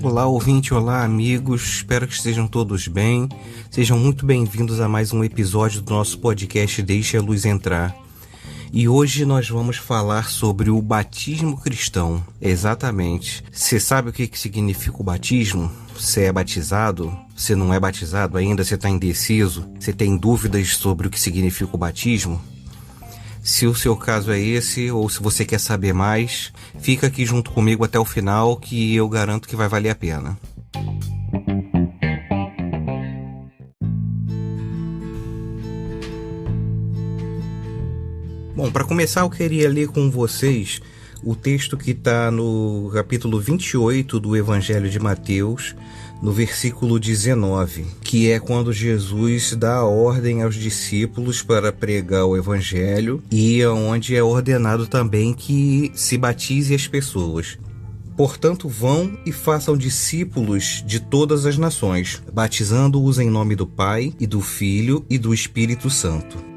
Olá, ouvinte, olá, amigos, espero que estejam todos bem. Sejam muito bem-vindos a mais um episódio do nosso podcast Deixe a Luz Entrar. E hoje nós vamos falar sobre o batismo cristão. Exatamente. Você sabe o que significa o batismo? Você é batizado? Você não é batizado ainda? Você está indeciso? Você tem dúvidas sobre o que significa o batismo? Se o seu caso é esse, ou se você quer saber mais, fica aqui junto comigo até o final, que eu garanto que vai valer a pena. Bom, para começar eu queria ler com vocês o texto que está no capítulo 28 do Evangelho de Mateus, no versículo 19, que é quando Jesus dá a ordem aos discípulos para pregar o Evangelho e onde é ordenado também que se batize as pessoas. Portanto, vão e façam discípulos de todas as nações, batizando-os em nome do Pai e do Filho e do Espírito Santo.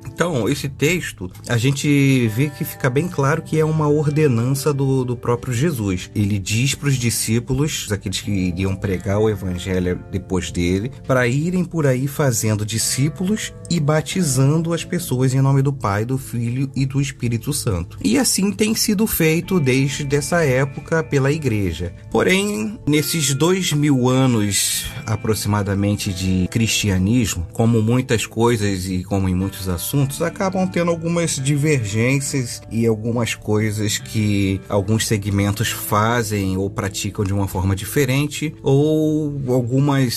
Então, esse texto, a gente vê que fica bem claro que é uma ordenança do próprio Jesus. Ele diz para os discípulos, aqueles que iriam pregar o evangelho depois dele, para irem por aí fazendo discípulos e batizando as pessoas em nome do Pai, do Filho e do Espírito Santo. E assim tem sido feito desde essa época pela igreja. Porém, nesses 2000 anos aproximadamente de cristianismo, como muitas coisas e como em muitos assuntos, acabam tendo algumas divergências e algumas coisas que alguns segmentos fazem ou praticam de uma forma diferente, ou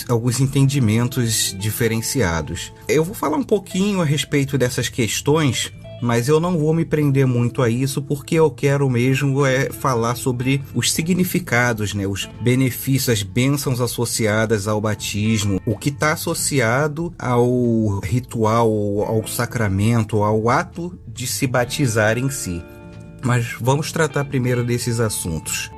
alguns entendimentos diferenciados. Eu vou falar um pouquinho a respeito dessas questões, mas eu não vou me prender muito a isso, porque eu quero mesmo falar sobre os significados, né? Os benefícios, as bênçãos associadas ao batismo, o que está associado ao ritual, ao sacramento, ao ato de se batizar em si. Mas vamos tratar primeiro desses assuntos.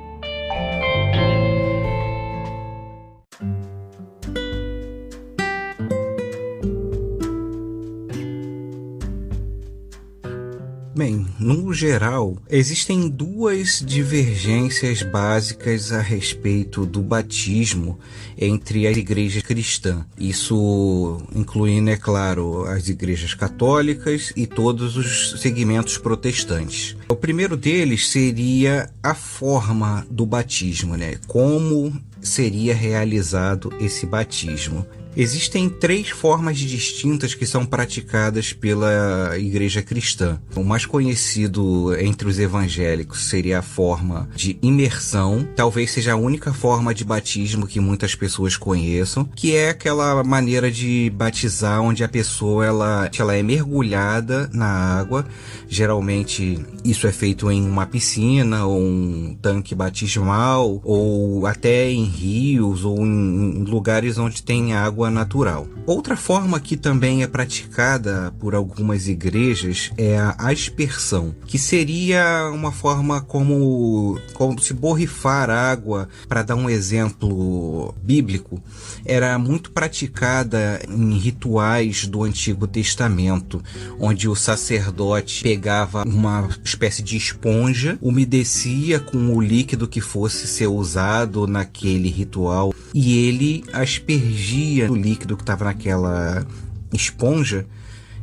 Bem, no geral, existem duas divergências básicas a respeito do batismo entre as igrejas cristãs. Isso incluindo, é claro, as igrejas católicas e todos os segmentos protestantes. O primeiro deles seria a forma do batismo, né? Como seria realizado esse batismo. Existem 3 formas distintas que são praticadas pela igreja cristã. O mais conhecido entre os evangélicos seria a forma de imersão, talvez seja a única forma de batismo que muitas pessoas conheçam, que é aquela maneira de batizar onde a pessoa ela é mergulhada na água. Geralmente isso é feito em uma piscina ou um tanque batismal, ou até em rios ou em lugares onde tem água natural. Outra forma que também é praticada por algumas igrejas é a aspersão, que seria uma forma como se borrifar água. Para dar um exemplo bíblico, era muito praticada em rituais do Antigo Testamento, onde o sacerdote pegava uma espécie de esponja, umedecia com o líquido que fosse ser usado naquele ritual e ele aspergia o líquido que estava naquela esponja,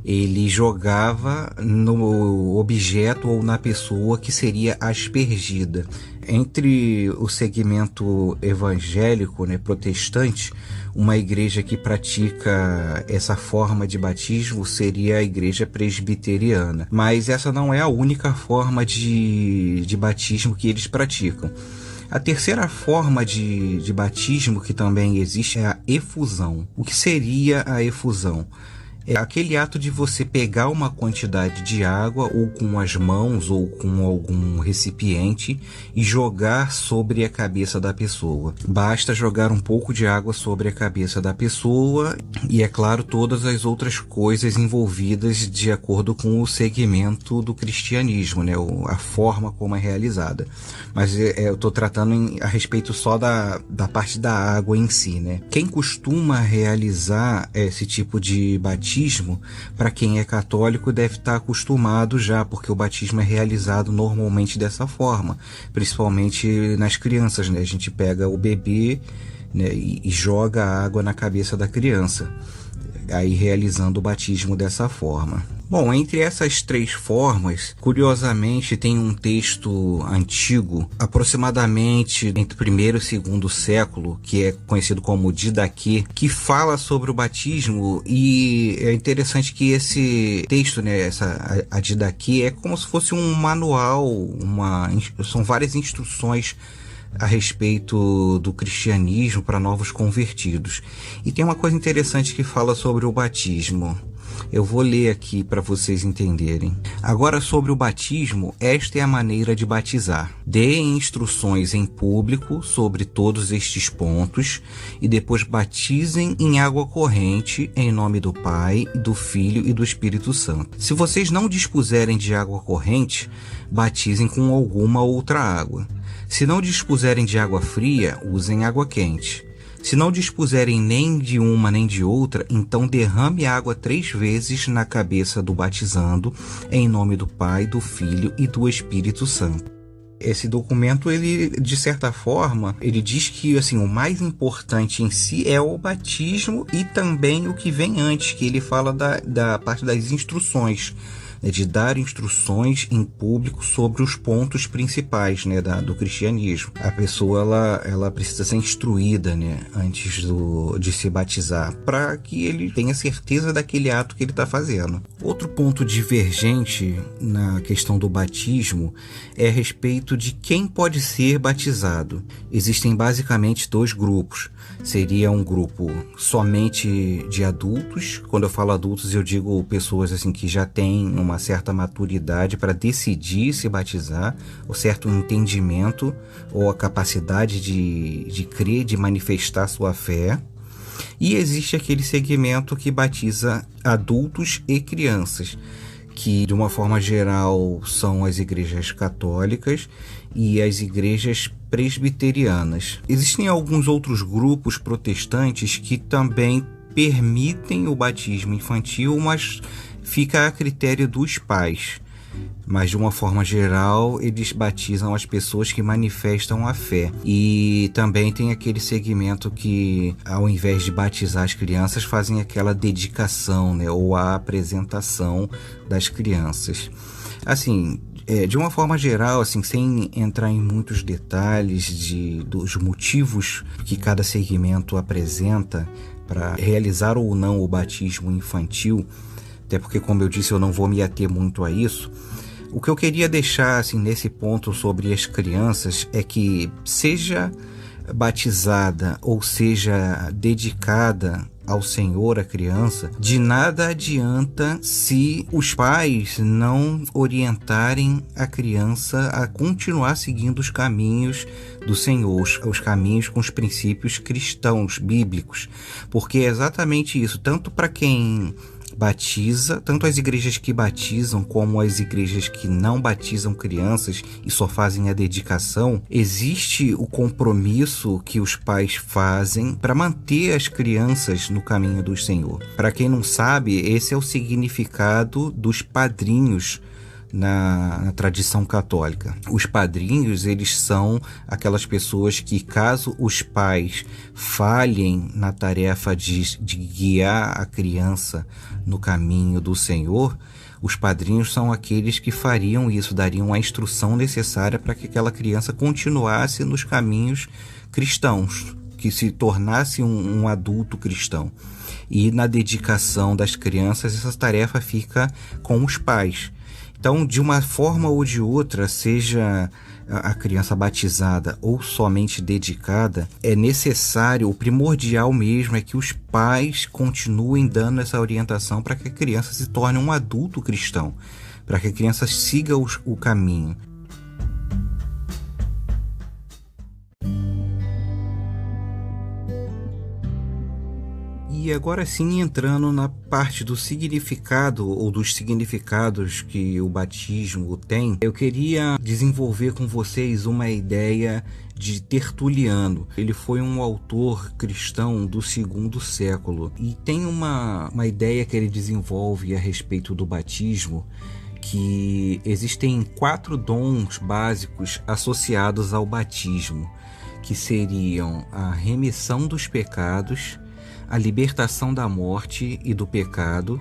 ele jogava no objeto ou na pessoa que seria aspergida. Entre o segmento evangélico, né, protestante, uma igreja que pratica essa forma de batismo seria a igreja presbiteriana. Mas essa não é a única forma de batismo que eles praticam. A terceira forma de batismo que também existe é a efusão. O que seria a efusão? É aquele ato de você pegar uma quantidade de água ou com as mãos ou com algum recipiente e jogar sobre a cabeça da pessoa. Basta jogar um pouco de água sobre a cabeça da pessoa e, é claro, todas as outras coisas envolvidas de acordo com o segmento do cristianismo, né? A forma como é realizada. Mas eu estou tratando a respeito só da parte da água em si, né? Quem costuma realizar esse tipo de batismo batismo, para quem é católico, deve estar acostumado já, porque o batismo é realizado normalmente dessa forma, principalmente nas crianças, né? A gente pega o bebê, né, e joga água na cabeça da criança, aí realizando o batismo dessa forma. Bom, entre essas três formas, curiosamente, tem um texto antigo, aproximadamente entre o primeiro e o segundo século, que é conhecido como Didaquê, que fala sobre o batismo, e é interessante que esse texto, né, a Didaquê, é como se fosse um manual, são várias instruções a respeito do cristianismo para novos convertidos. E tem uma coisa interessante que fala sobre o batismo. Eu vou ler aqui para vocês entenderem. Agora, sobre o batismo, esta é a maneira de batizar. Deem instruções em público sobre todos estes pontos e depois batizem em água corrente em nome do Pai, do Filho e do Espírito Santo. Se vocês não dispuserem de água corrente, batizem com alguma outra água. Se não dispuserem de água fria, usem água quente. Se não dispuserem nem de uma nem de outra, então derrame água 3 vezes na cabeça do batizando, em nome do Pai, do Filho e do Espírito Santo. Esse documento, ele, de certa forma, ele diz que assim, o mais importante em si é o batismo e também o que vem antes, que ele fala da parte das instruções, né, de dar instruções em público sobre os pontos principais, né, do cristianismo. A pessoa ela precisa ser instruída, né, antes de se batizar, para que ele tenha certeza daquele ato que ele está fazendo. Outro ponto divergente na questão do batismo é a respeito de quem pode ser batizado. Existem basicamente 2 grupos. Seria um grupo somente de adultos. Quando eu falo adultos, eu digo pessoas assim que já têm uma certa maturidade para decidir se batizar, ou certo entendimento, ou a capacidade de crer, de manifestar sua fé. E existe aquele segmento que batiza adultos e crianças, que de uma forma geral são as igrejas católicas e as igrejas presbiterianas. Existem alguns outros grupos protestantes que também permitem o batismo infantil, mas fica a critério dos pais. Mas de uma forma geral, eles batizam as pessoas que manifestam a fé. E também tem aquele segmento que, ao invés de batizar as crianças, fazem aquela dedicação, né, ou a apresentação das crianças. Assim, de uma forma geral, assim, sem entrar em muitos detalhes dos motivos que cada segmento apresenta para realizar ou não o batismo infantil, até porque, como eu disse, eu não vou me ater muito a isso. O que eu queria deixar assim, nesse ponto sobre as crianças é que, seja batizada ou seja dedicada ao Senhor a criança, de nada adianta se os pais não orientarem a criança a continuar seguindo os caminhos do Senhor, os caminhos com os princípios cristãos, bíblicos, porque é exatamente isso, tanto para quem batiza, tanto as igrejas que batizam como as igrejas que não batizam crianças e só fazem a dedicação, existe o compromisso que os pais fazem para manter as crianças no caminho do Senhor. Para quem não sabe, esse é o significado dos padrinhos na tradição católica. Os padrinhos, eles são aquelas pessoas que, caso os pais falhem na tarefa de guiar a criança no caminho do Senhor, os padrinhos são aqueles que fariam isso, dariam a instrução necessária para que aquela criança continuasse nos caminhos cristãos, que se tornasse um adulto cristão. E na dedicação das crianças, essa tarefa fica com os pais. Então, de uma forma ou de outra, seja a criança batizada ou somente dedicada, é necessário, o primordial mesmo é que os pais continuem dando essa orientação para que a criança se torne um adulto cristão, para que a criança siga o caminho. E E agora sim, entrando na parte do significado ou dos significados que o batismo tem, eu queria desenvolver com vocês uma ideia de Tertuliano. Ele foi um autor cristão do segundo século e tem uma ideia que ele desenvolve a respeito do batismo, que existem 4 dons básicos associados ao batismo, que seriam a remissão dos pecados, a libertação da morte e do pecado,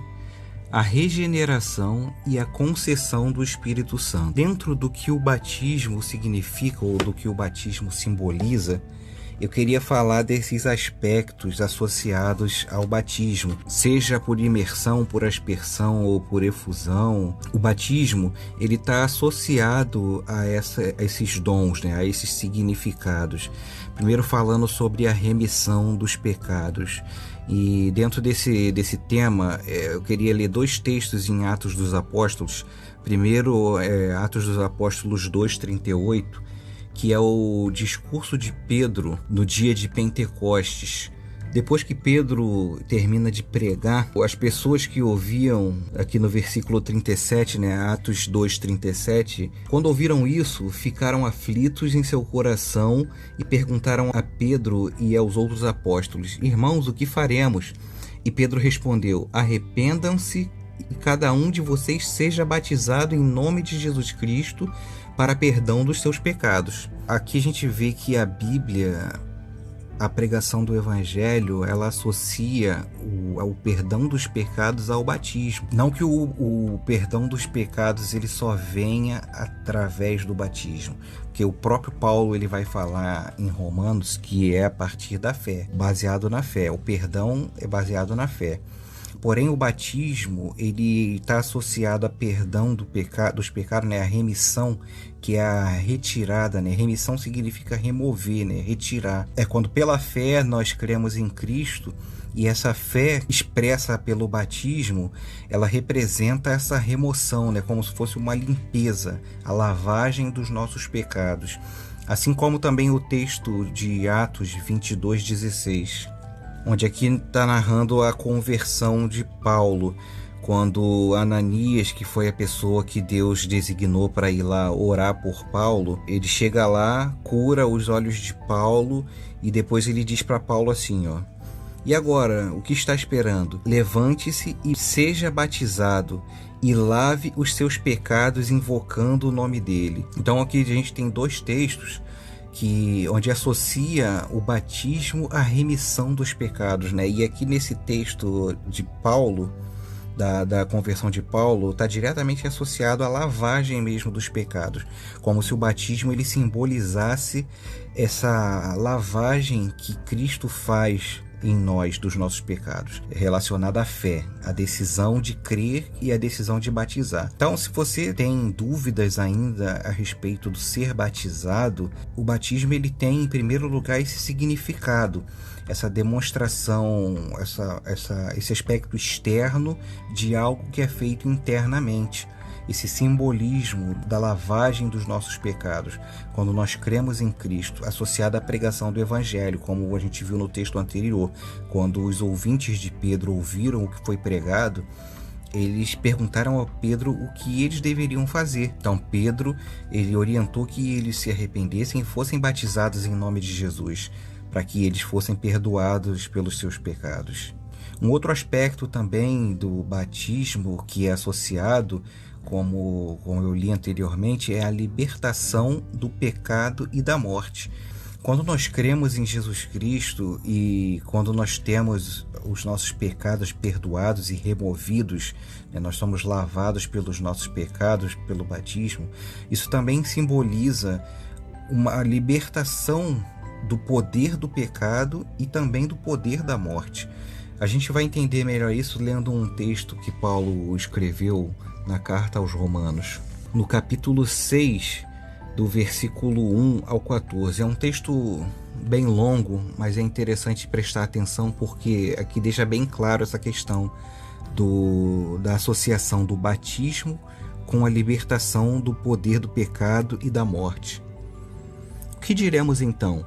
a regeneração e a concessão do Espírito Santo. Dentro do que o batismo significa ou do que o batismo simboliza, eu queria falar desses aspectos associados ao batismo, seja por imersão, por aspersão ou por efusão. O batismo ele está associado a esses dons, né, a esses significados. Primeiro falando sobre a remissão dos pecados. E dentro desse tema, eu queria ler 2 textos em Atos dos Apóstolos. Primeiro, Atos dos Apóstolos 2:38, que é o discurso de Pedro no dia de Pentecostes. Depois que Pedro termina de pregar, as pessoas que ouviam, aqui no versículo 37, né, Atos 2:37, quando ouviram isso, ficaram aflitos em seu coração e perguntaram a Pedro e aos outros apóstolos: Irmãos, o que faremos? E Pedro respondeu: Arrependam-se e cada um de vocês seja batizado em nome de Jesus Cristo para perdão dos seus pecados. Aqui a gente vê que a Bíblia, a pregação do Evangelho, ela associa o perdão dos pecados ao batismo. Não que o perdão dos pecados ele só venha através do batismo, porque o próprio Paulo ele vai falar em Romanos que é a partir da fé, baseado na fé. O perdão é baseado na fé. Porém, o batismo ele está associado a perdão dos pecados, né? A remissão, que é a retirada, né? Remissão significa remover, né? Retirar. É quando pela fé nós cremos em Cristo e essa fé expressa pelo batismo, ela representa essa remoção, né? Como se fosse uma limpeza, a lavagem dos nossos pecados. Assim como também o texto de Atos 22:16. Onde aqui está narrando a conversão de Paulo, quando Ananias, que foi a pessoa que Deus designou para ir lá orar por Paulo, ele chega lá, cura os olhos de Paulo e depois ele diz para Paulo assim, ó: E agora, o que está esperando? Levante-se e seja batizado e lave os seus pecados invocando o nome dele. Então aqui a gente tem 2 textos onde associa o batismo à remissão dos pecados, né? E aqui nesse texto de Paulo, da conversão de Paulo, está diretamente associado à lavagem mesmo dos pecados, como se o batismo ele simbolizasse essa lavagem que Cristo faz em nós dos nossos pecados, relacionada à fé, a decisão de crer e a decisão de batizar. Então, se você tem dúvidas ainda a respeito do ser batizado, o batismo ele tem em primeiro lugar esse significado, essa demonstração, esse aspecto externo de algo que é feito internamente. Esse simbolismo da lavagem dos nossos pecados, quando nós cremos em Cristo, associado à pregação do Evangelho, como a gente viu no texto anterior, quando os ouvintes de Pedro ouviram o que foi pregado, eles perguntaram a Pedro o que eles deveriam fazer. Então Pedro ele orientou que eles se arrependessem e fossem batizados em nome de Jesus, para que eles fossem perdoados pelos seus pecados. Um outro aspecto também do batismo que é associado, como eu li anteriormente, é a libertação do pecado e da morte. Quando nós cremos em Jesus Cristo e quando nós temos os nossos pecados perdoados e removidos, né, nós somos lavados pelos nossos pecados pelo batismo, isso também simboliza uma libertação do poder do pecado e também do poder da morte. A gente vai entender melhor isso lendo um texto que Paulo escreveu na carta aos Romanos, no capítulo 6, do versículo 1 ao 14. É um texto bem longo, mas é interessante prestar atenção porque aqui deixa bem claro essa questão da associação do batismo com a libertação do poder do pecado e da morte. O que diremos então?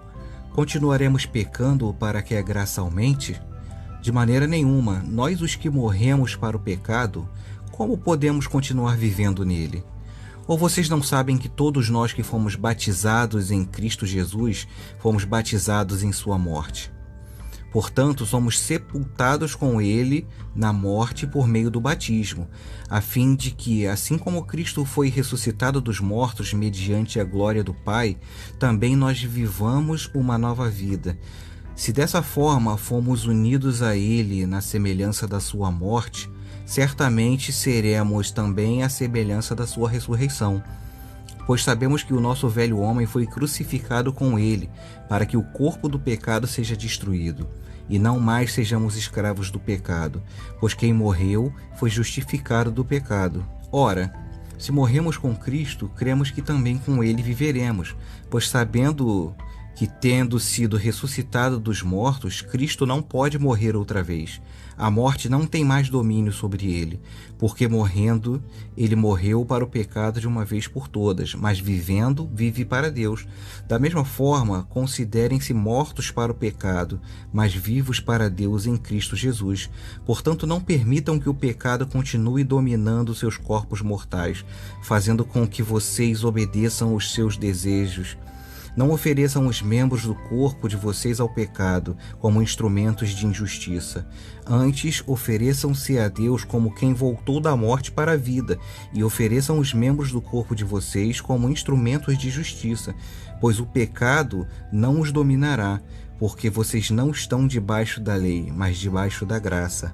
Continuaremos pecando para que a graça aumente? De maneira nenhuma. Nós, os que morremos para o pecado, como podemos continuar vivendo nele? Ou vocês não sabem que todos nós que fomos batizados em Cristo Jesus, fomos batizados em sua morte? Portanto, somos sepultados com ele na morte por meio do batismo, a fim de que, assim como Cristo foi ressuscitado dos mortos mediante a glória do Pai, também nós vivamos uma nova vida. Se dessa forma fomos unidos a ele na semelhança da sua morte, certamente seremos também a semelhança da sua ressurreição. Pois sabemos que o nosso velho homem foi crucificado com ele, para que o corpo do pecado seja destruído, e não mais sejamos escravos do pecado, pois quem morreu foi justificado do pecado. Ora, se morremos com Cristo, cremos que também com ele viveremos, pois sabendo que, tendo sido ressuscitado dos mortos, Cristo não pode morrer outra vez. A morte não tem mais domínio sobre ele, porque morrendo, ele morreu para o pecado de uma vez por todas, mas vivendo, vive para Deus. Da mesma forma, considerem-se mortos para o pecado, mas vivos para Deus em Cristo Jesus. Portanto, não permitam que o pecado continue dominando seus corpos mortais, fazendo com que vocês obedeçam os seus desejos. Não ofereçam os membros do corpo de vocês ao pecado como instrumentos de injustiça. Antes, ofereçam-se a Deus como quem voltou da morte para a vida, e ofereçam os membros do corpo de vocês como instrumentos de justiça, pois o pecado não os dominará, porque vocês não estão debaixo da lei, mas debaixo da graça.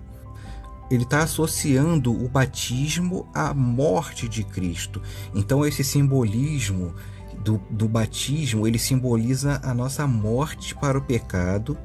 Ele está associando o batismo à morte de Cristo. Então, esse simbolismo do batismo, ele simboliza a nossa morte para o pecado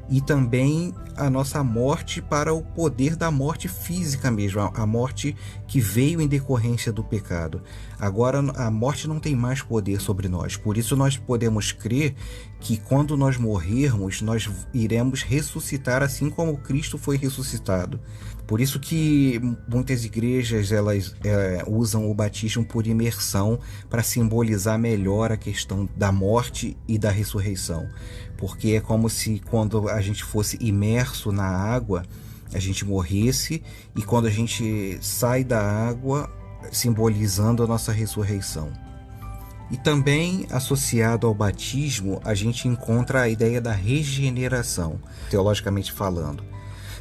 e também a nossa morte para o poder da morte física mesmo, a morte que veio em decorrência do pecado. Agora a morte não tem mais poder sobre nós, por isso nós podemos crer que quando nós morrermos, nós iremos ressuscitar assim como Cristo foi ressuscitado. Por isso que muitas igrejas elas usam o batismo por imersão para simbolizar melhor a questão da morte e da ressurreição. Porque é como se quando a gente fosse imerso na água, a gente morresse, e quando a gente sai da água, simbolizando a nossa ressurreição. E também associado ao batismo, a gente encontra a ideia da regeneração, teologicamente falando.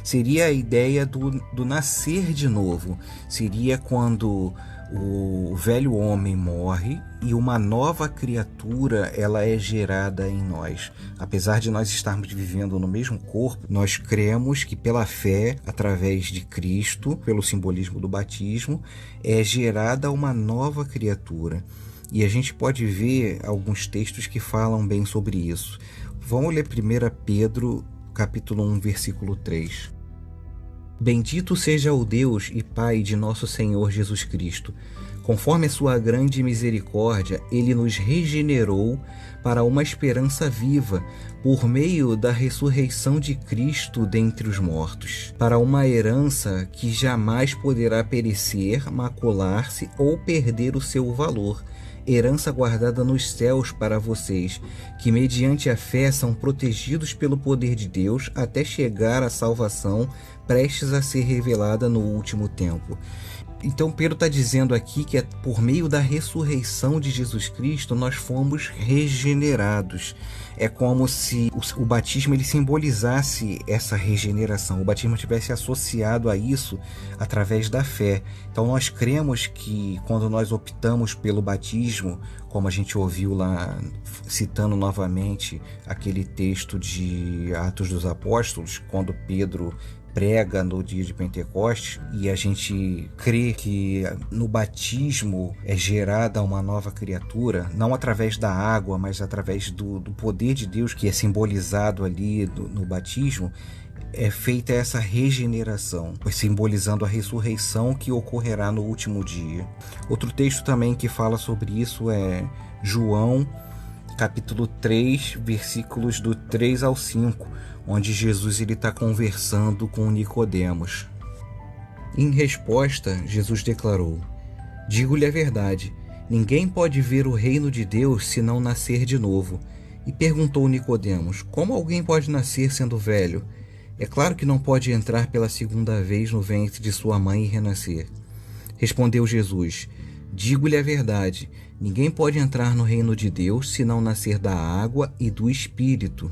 Seria a ideia do nascer de novo. Seria quando o velho homem morre e uma nova criatura ela é gerada em nós. Apesar de nós estarmos vivendo no mesmo corpo, nós cremos que pela fé, através de Cristo, pelo simbolismo do batismo, é gerada uma nova criatura. E a gente pode ver alguns textos que falam bem sobre isso. Vamos ler 1 Pedro, capítulo 1, versículo 3. Bendito seja o Deus e Pai de nosso Senhor Jesus Cristo. Conforme a sua grande misericórdia, ele nos regenerou para uma esperança viva, por meio da ressurreição de Cristo dentre os mortos, para uma herança que jamais poderá perecer, macular-se ou perder o seu valor, herança guardada nos céus para vocês, que mediante a fé são protegidos pelo poder de Deus até chegar à salvação prestes a ser revelada no último tempo. Então Pedro está dizendo aqui que por meio da ressurreição de Jesus Cristo nós fomos regenerados. É como se o batismo ele simbolizasse essa regeneração, o batismo estivesse associado a isso através da fé. Então nós cremos que quando nós optamos pelo batismo, como a gente ouviu lá, citando novamente aquele texto de Atos dos Apóstolos, quando Pedro prega no dia de Pentecostes, e a gente crê que no batismo é gerada uma nova criatura, não através da água, mas através do poder de Deus que é simbolizado ali no batismo, é feita essa regeneração, simbolizando a ressurreição que ocorrerá no último dia. Outro texto também que fala sobre isso é João, capítulo 3, versículos do 3 ao 5, onde Jesus está conversando com Nicodemos. Em resposta, Jesus declarou: Digo-lhe a verdade, ninguém pode ver o reino de Deus se não nascer de novo. E perguntou Nicodemos: Como alguém pode nascer sendo velho? É claro que não pode entrar pela segunda vez no ventre de sua mãe e renascer. Respondeu Jesus: Digo-lhe a verdade, ninguém pode entrar no reino de Deus se não nascer da água e do Espírito.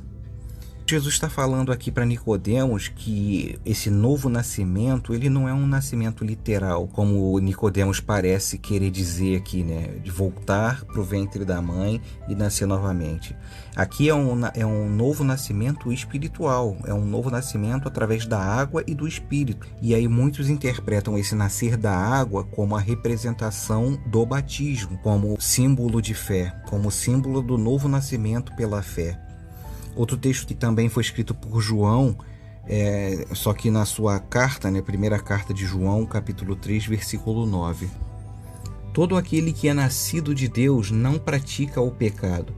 Jesus está falando aqui para Nicodemos que esse novo nascimento, ele não é um nascimento literal, como Nicodemos parece querer dizer aqui, né? De voltar para o ventre da mãe e nascer novamente. Aqui é um novo nascimento espiritual, é um novo nascimento através da água e do Espírito. E aí muitos interpretam esse nascer da água como a representação do batismo, como símbolo de fé, como símbolo do novo nascimento pela fé. Outro texto que também foi escrito por João, só que na sua carta, né, primeira carta de João, capítulo 3, versículo 9. Todo aquele que é nascido de Deus não pratica o pecado,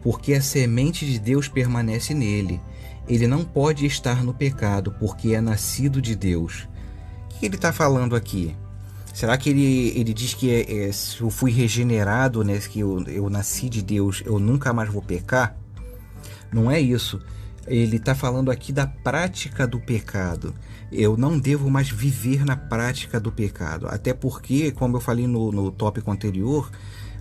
porque a semente de Deus permanece nele. Ele não pode estar no pecado, porque é nascido de Deus. O que ele está falando aqui? Será que ele diz que se eu fui regenerado, né, que eu nasci de Deus, eu nunca mais vou pecar? Não é isso. Ele está falando aqui da prática do pecado. Eu não devo mais viver na prática do pecado. Até porque, como eu falei no tópico anterior,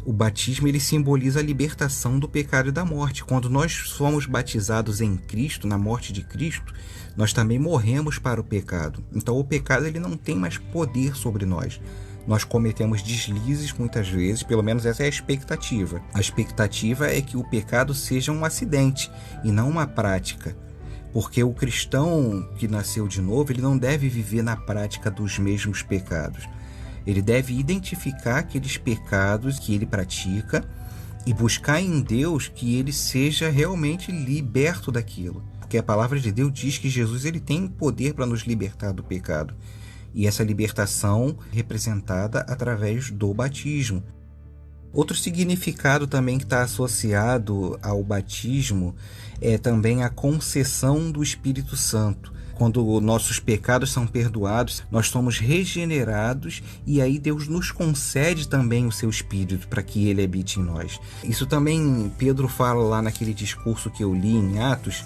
o batismo ele simboliza a libertação do pecado e da morte. Quando nós somos batizados em Cristo, na morte de Cristo, nós também morremos para o pecado. Então o pecado ele não tem mais poder sobre nós. Nós cometemos deslizes muitas vezes, pelo menos essa é a expectativa. A expectativa é que o pecado seja um acidente e não uma prática. Porque o cristão que nasceu de novo, ele não deve viver na prática dos mesmos pecados. Ele deve identificar aqueles pecados que ele pratica e buscar em Deus que ele seja realmente liberto daquilo. Porque a palavra de Deus diz que Jesus ele tem poder para nos libertar do pecado. E essa libertação representada através do batismo. Outro significado também que está associado ao batismo é também a concessão do Espírito Santo. Quando nossos pecados são perdoados, nós somos regenerados e aí Deus nos concede também o seu Espírito para que ele habite em nós. Isso também Pedro fala lá naquele discurso que eu li em Atos,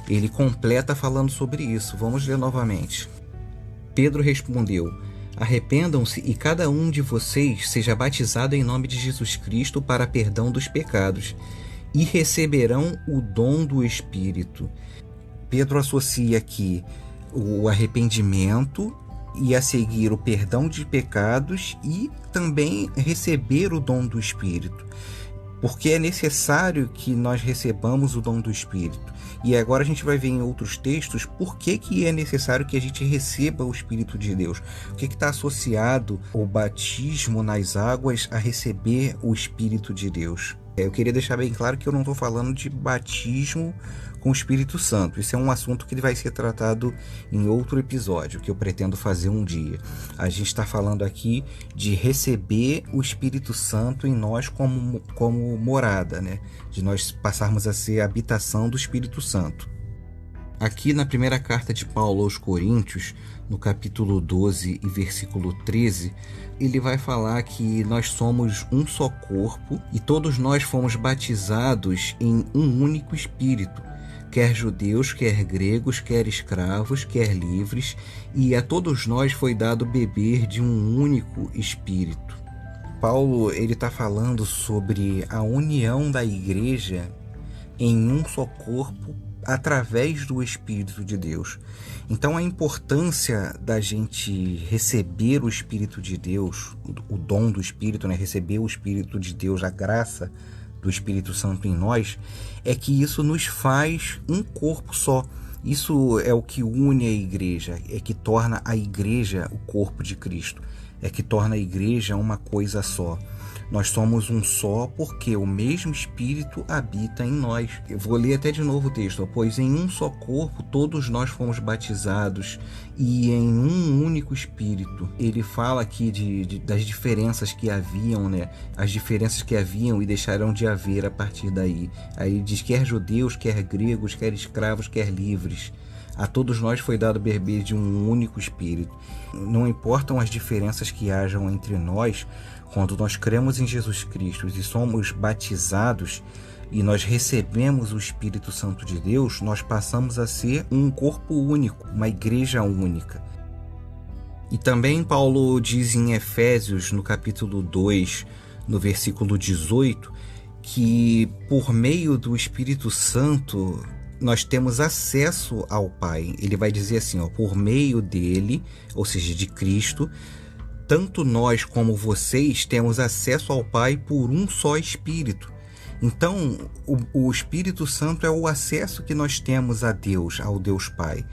ele completa falando sobre isso. Vamos ler novamente. Pedro respondeu: Arrependam-se e cada um de vocês seja batizado em nome de Jesus Cristo para perdão dos pecados, e receberão o dom do Espírito. Pedro associa aqui o arrependimento e a seguir o perdão de pecados e também receber o dom do Espírito. Porque é necessário que nós recebamos o dom do Espírito. E agora a gente vai ver em outros textos por que é necessário que a gente receba o Espírito de Deus. O que está associado ao batismo nas águas a receber o Espírito de Deus. Eu queria deixar bem claro que eu não estou falando de batismo com o Espírito Santo. Isso é um assunto que vai ser tratado em outro episódio, que eu pretendo fazer um dia. A gente está falando aqui de receber o Espírito Santo em nós como morada, né? De nós passarmos a ser a habitação do Espírito Santo. Aqui na primeira carta de Paulo aos Coríntios, no capítulo 12 e versículo 13, ele vai falar que nós somos um só corpo e todos nós fomos batizados em um único Espírito, quer judeus, quer gregos, quer escravos, quer livres, e a todos nós foi dado beber de um único Espírito. Paulo ele está falando sobre a união da igreja em um só corpo através do Espírito de Deus. Então a importância da gente receber o Espírito de Deus, o dom do Espírito, né? Receber o Espírito de Deus, a graça do Espírito Santo em nós, é que isso nos faz um corpo só. Isso é o que une a igreja, é que torna a igreja o corpo de Cristo, é que torna a igreja uma coisa só. Nós somos um só porque o mesmo Espírito habita em nós. Eu vou ler até de novo o texto. Pois em um só corpo todos nós fomos batizados e em um único Espírito. Ele fala aqui das diferenças que haviam, né? As diferenças que haviam e deixarão de haver a partir daí. Aí diz quer judeus, quer gregos, quer escravos, quer livres. A todos nós foi dado beber de um único Espírito. Não importam as diferenças que hajam entre nós, quando nós cremos em Jesus Cristo e somos batizados, e nós recebemos o Espírito Santo de Deus, nós passamos a ser um corpo único, uma igreja única. E também Paulo diz em Efésios, no capítulo 2, no versículo 18, que por meio do Espírito Santo nós temos acesso ao Pai. Ele vai dizer assim, por meio dele, ou seja, de Cristo, tanto nós como vocês temos acesso ao Pai por um só Espírito. Então, o Espírito Santo é o acesso que nós temos a Deus, ao Deus Pai.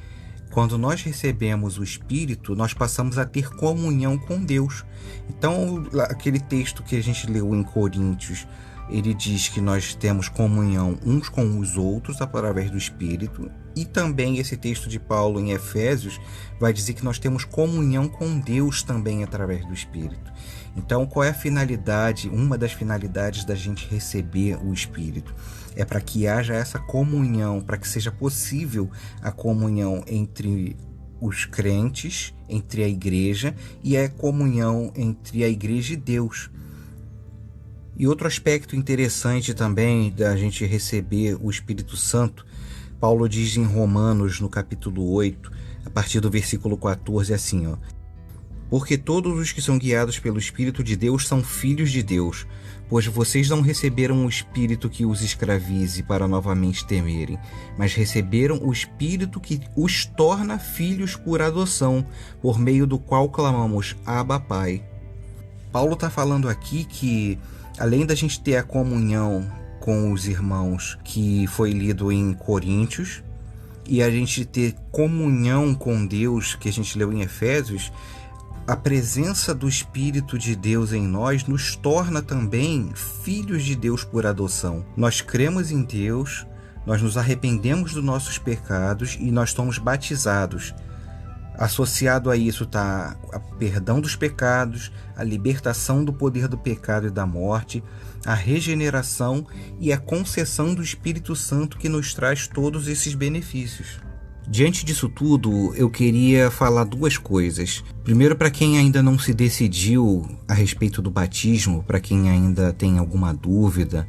Quando nós recebemos o Espírito, nós passamos a ter comunhão com Deus. Então, aquele texto que a gente leu em Coríntios, ele diz que nós temos comunhão uns com os outros através do Espírito. E também esse texto de Paulo em Efésios vai dizer que nós temos comunhão com Deus também através do Espírito. Então, qual é a finalidade? Uma das finalidades da gente receber o Espírito é para que haja essa comunhão, para que seja possível a comunhão entre os crentes, entre a igreja, e a comunhão entre a igreja e Deus. E outro aspecto interessante também da gente receber o Espírito Santo, Paulo diz em Romanos, no capítulo 8, a partir do versículo 14, assim, porque todos os que são guiados pelo Espírito de Deus são filhos de Deus, pois vocês não receberam o Espírito que os escravize para novamente temerem, mas receberam o Espírito que os torna filhos por adoção, por meio do qual clamamos, Abba, Pai. Paulo está falando aqui que, além da gente ter a comunhão com os irmãos que foi lido em Coríntios, e a gente ter comunhão com Deus, que a gente leu em Efésios, a presença do Espírito de Deus em nós nos torna também filhos de Deus por adoção. Nós cremos em Deus, nós nos arrependemos dos nossos pecados e nós somos batizados. Associado a isso está o perdão dos pecados, a libertação do poder do pecado e da morte, a regeneração e a concessão do Espírito Santo que nos traz todos esses benefícios. Diante disso tudo, eu queria falar duas coisas. Primeiro, para quem ainda não se decidiu a respeito do batismo, para quem ainda tem alguma dúvida,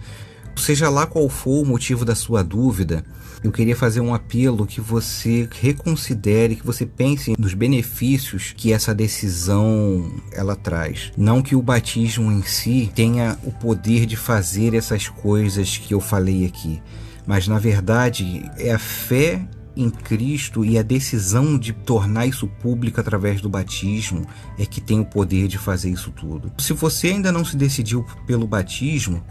seja lá qual for o motivo da sua dúvida, eu queria fazer um apelo que você reconsidere, que você pense nos benefícios que essa decisão ela traz. Não que o batismo em si tenha o poder de fazer essas coisas que eu falei aqui, mas na verdade é a fé em Cristo e a decisão de tornar isso público através do batismo é que tem o poder de fazer isso tudo. Se você ainda não se decidiu pelo batismo,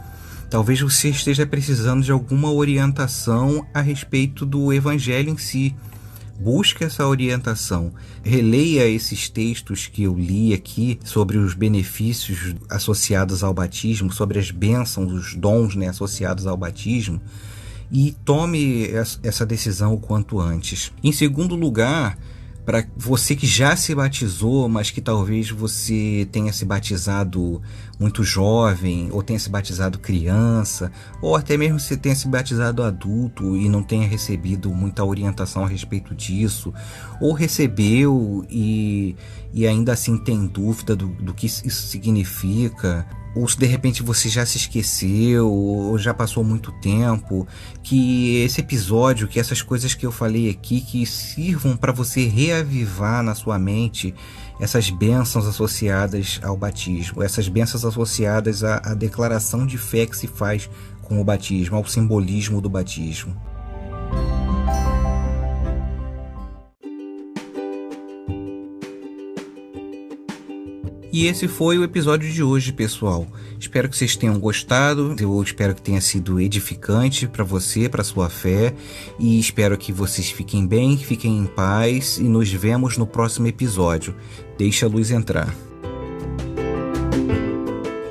talvez você esteja precisando de alguma orientação a respeito do Evangelho em si. Busque essa orientação. Releia esses textos que eu li aqui sobre os benefícios associados ao batismo, sobre as bênçãos, os dons, associados ao batismo, e tome essa decisão o quanto antes. Em segundo lugar, para você que já se batizou, mas que talvez você tenha se batizado muito jovem, ou tenha se batizado criança, ou até mesmo se tenha se batizado adulto e não tenha recebido muita orientação a respeito disso, ou recebeu e ainda assim tem dúvida do que isso significa, ou se de repente você já se esqueceu, ou já passou muito tempo, que esse episódio, que essas coisas que eu falei aqui, que sirvam para você reavivar na sua mente essas bênçãos associadas ao batismo, essas bênçãos associadas à declaração de fé que se faz com o batismo, ao simbolismo do batismo. E esse foi o episódio de hoje, pessoal. Espero que vocês tenham gostado. Eu espero que tenha sido edificante para você, para sua fé. E espero que vocês fiquem bem, fiquem em paz. E nos vemos no próximo episódio. Deixa a luz entrar.